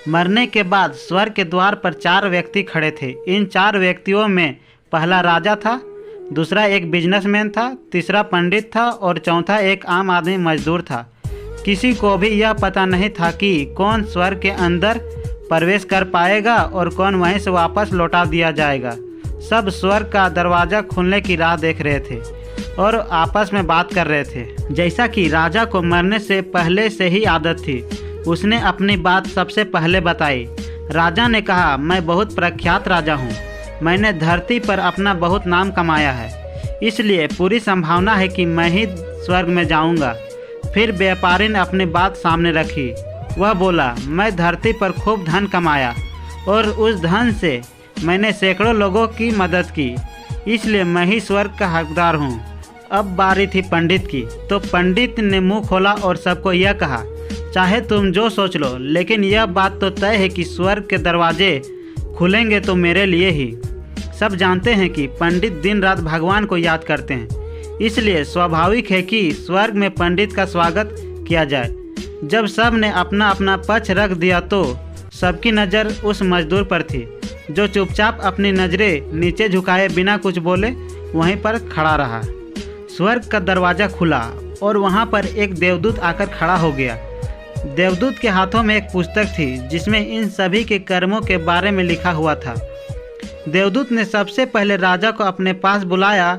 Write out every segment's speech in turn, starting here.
मरने के बाद स्वर्ग के द्वार पर 4 व्यक्ति खड़े थे। इन 4 व्यक्तियों में पहला राजा था, दूसरा एक बिजनेसमैन था, तीसरा पंडित था और चौथा एक आम आदमी मजदूर था। किसी को भी यह पता नहीं था कि कौन स्वर्ग के अंदर प्रवेश कर पाएगा और कौन वहीं से वापस लौटा दिया जाएगा। सब स्वर्ग का दरवाज़ा खुलने की राह देख रहे थे और आपस में बात कर रहे थे। जैसा कि राजा को मरने से पहले से ही आदत थी, उसने अपनी बात सबसे पहले बताई। राजा ने कहा, मैं बहुत प्रख्यात राजा हूँ। मैंने धरती पर अपना बहुत नाम कमाया है, इसलिए पूरी संभावना है कि मैं ही स्वर्ग में जाऊँगा। फिर व्यापारी ने अपनी बात सामने रखी। वह बोला, मैं धरती पर खूब धन कमाया और उस धन से मैंने सैकड़ों लोगों की मदद की, इसलिए मैं ही स्वर्ग का हकदार हूँ। अब बारी थी पंडित की, तो पंडित ने मुंह खोला और सबको यह कहा, चाहे तुम जो सोच लो, लेकिन यह बात तो तय है कि स्वर्ग के दरवाजे खुलेंगे तो मेरे लिए ही। सब जानते हैं कि पंडित दिन रात भगवान को याद करते हैं, इसलिए स्वाभाविक है कि स्वर्ग में पंडित का स्वागत किया जाए। जब सब ने अपना अपना पक्ष रख दिया तो सबकी नज़र उस मजदूर पर थी, जो चुपचाप अपनी नज़रें नीचे झुकाए बिना कुछ बोले वहीं पर खड़ा रहा। स्वर्ग का दरवाज़ा खुला और वहां पर एक देवदूत आकर खड़ा हो गया। देवदूत के हाथों में एक पुस्तक थी जिसमें इन सभी के कर्मों के बारे में लिखा हुआ था। देवदूत ने सबसे पहले राजा को अपने पास बुलाया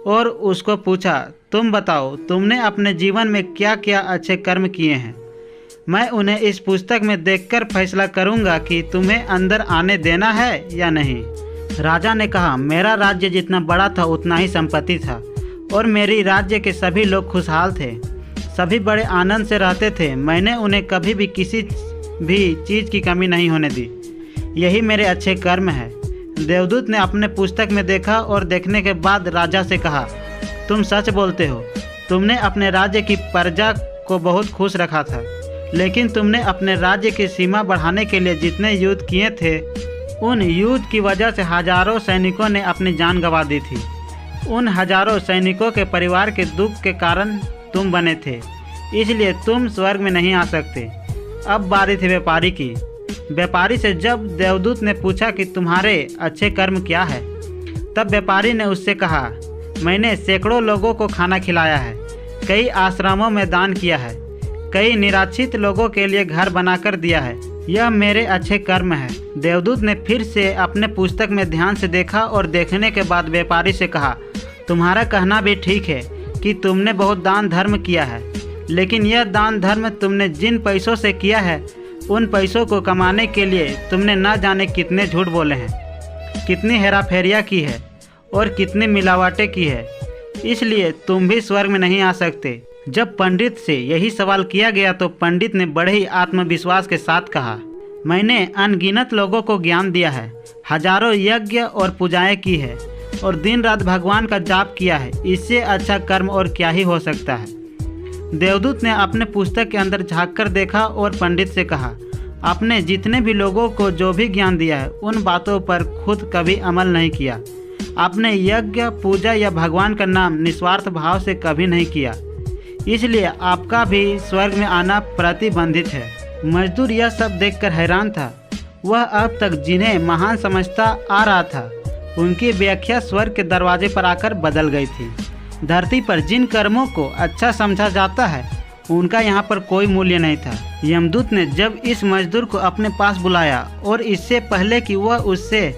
और उसको पूछा, तुम बताओ, तुमने अपने जीवन में क्या क्या अच्छे कर्म किए हैं। मैं उन्हें इस पुस्तक में देखकर फैसला करूंगा कि तुम्हें अंदर आने देना है या नहीं। राजा ने कहा, मेरा राज्य जितना बड़ा था उतना ही संपत्ति था और मेरी राज्य के सभी लोग खुशहाल थे। सभी बड़े आनंद से रहते थे। मैंने उन्हें कभी भी किसी भी चीज़ की कमी नहीं होने दी। यही मेरे अच्छे कर्म हैं। देवदूत ने अपने पुस्तक में देखा और देखने के बाद राजा से कहा, तुम सच बोलते हो। तुमने अपने राज्य की प्रजा को बहुत खुश रखा था, लेकिन तुमने अपने राज्य की सीमा बढ़ाने के लिए जितने युद्ध किए थे, उन युद्ध की वजह से हजारों सैनिकों ने अपनी जान गंवा दी थी। उन हजारों सैनिकों के परिवार के दुख के कारण तुम बने थे, इसलिए तुम स्वर्ग में नहीं आ सकते। अब बारी थी व्यापारी की। व्यापारी से जब देवदूत ने पूछा कि तुम्हारे अच्छे कर्म क्या है, तब व्यापारी ने उससे कहा, मैंने सैकड़ों लोगों को खाना खिलाया है, कई आश्रमों में दान किया है, कई निराश्रित लोगों के लिए घर बनाकर दिया है। यह मेरे अच्छे कर्म है। देवदूत ने फिर से अपने पुस्तक में ध्यान से देखा और देखने के बाद व्यापारी से कहा, तुम्हारा कहना भी ठीक है कि तुमने बहुत दान धर्म किया है, लेकिन यह दान धर्म तुमने जिन पैसों से किया है, उन पैसों को कमाने के लिए तुमने न जाने कितने झूठ बोले हैं, कितनी हेराफेरियाँ की है और कितनी मिलावटें की है, इसलिए तुम भी स्वर्ग में नहीं आ सकते। जब पंडित से यही सवाल किया गया तो पंडित ने बड़े ही आत्मविश्वास के साथ कहा, मैंने अनगिनत लोगों को ज्ञान दिया है, हजारों यज्ञ और पूजाएं की है और दिन रात भगवान का जाप किया है। इससे अच्छा कर्म और क्या ही हो सकता है। देवदूत ने अपने पुस्तक के अंदर झांककर देखा और पंडित से कहा, आपने जितने भी लोगों को जो भी ज्ञान दिया है, उन बातों पर खुद कभी अमल नहीं किया। आपने यज्ञ, पूजा या भगवान का नाम निस्वार्थ भाव से कभी नहीं किया, इसलिए आपका भी स्वर्ग में आना प्रतिबंधित है। मजदूर यह सब देखकर हैरान था। वह अब तक जिन्हें महान समझता आ रहा था, उनकी व्याख्या स्वर्ग के दरवाजे पर आकर बदल गई थी। धरती पर जिन कर्मों को अच्छा समझा जाता है, उनका यहाँ पर कोई मूल्य नहीं था। यमदूत ने जब इस मजदूर को अपने पास बुलाया और इससे पहले कि वह उससे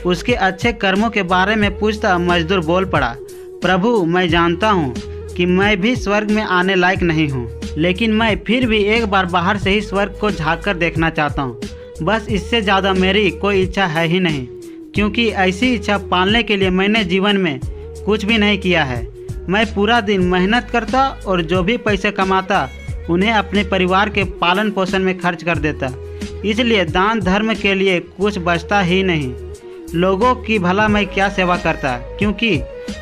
उसके अच्छे कर्मों के बारे में पूछता, मजदूर बोल पड़ा, प्रभु, मैं जानता हूँ कि मैं भी स्वर्ग में आने लायक नहीं हूँ, लेकिन मैं फिर भी एक बार बाहर से ही स्वर्ग को झाँक कर देखना चाहता हूँ। बस इससे ज़्यादा मेरी कोई इच्छा है ही नहीं, क्योंकि ऐसी इच्छा पालने के लिए मैंने जीवन में कुछ भी नहीं किया है। मैं पूरा दिन मेहनत करता और जो भी पैसे कमाता उन्हें अपने परिवार के पालन पोषण में खर्च कर देता, इसलिए दान धर्म के लिए कुछ बचता ही नहीं। लोगों की भला मैं क्या सेवा करता, क्योंकि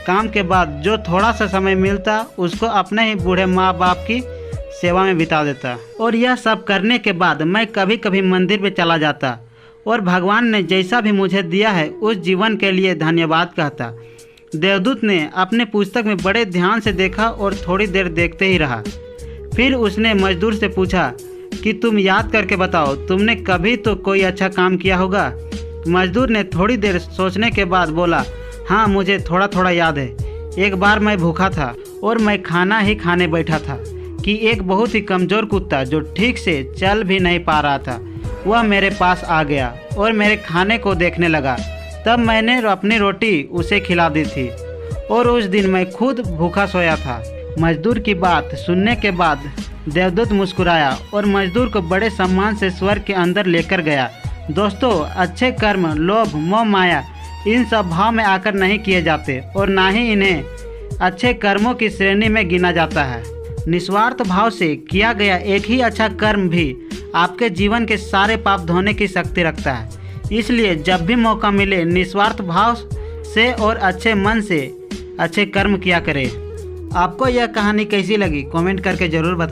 काम के बाद जो थोड़ा सा समय मिलता उसको अपने ही बूढ़े माँ बाप की सेवा में बिता देता। और यह सब करने के बाद मैं कभी कभी मंदिर में चला जाता और भगवान ने जैसा भी मुझे दिया है उस जीवन के लिए धन्यवाद कहता। देवदूत ने अपने पुस्तक में बड़े ध्यान से देखा और थोड़ी देर देखते ही रहा। फिर उसने मजदूर से पूछा, कि तुम याद करके बताओ, तुमने कभी तो कोई अच्छा काम किया होगा। मजदूर ने थोड़ी देर सोचने के बाद बोला, हाँ मुझे थोड़ा थोड़ा याद है। एक बार मैं भूखा था और मैं खाना ही खाने बैठा था कि एक बहुत ही कमज़ोर कुत्ता जो ठीक से चल भी नहीं पा रहा था, वह मेरे पास आ गया और मेरे खाने को देखने लगा। तब मैंने अपनी रोटी उसे खिला दी थी और उस दिन मैं खुद भूखा सोया था। मजदूर की बात सुनने के बाद देवदूत मुस्कुराया और मजदूर को बड़े सम्मान से स्वर्ग के अंदर लेकर गया। दोस्तों, अच्छे कर्म लोभ मोह माया इन सब भाव में आकर नहीं किए जाते और ना ही इन्हें अच्छे कर्मों की श्रेणी में गिना जाता है। निस्वार्थ भाव से किया गया एक ही अच्छा कर्म भी आपके जीवन के सारे पाप धोने की शक्ति रखता है। इसलिए जब भी मौका मिले निस्वार्थ भाव से और अच्छे मन से अच्छे कर्म किया करें। आपको यह कहानी कैसी लगी कमेंट करके ज़रूर बताएं।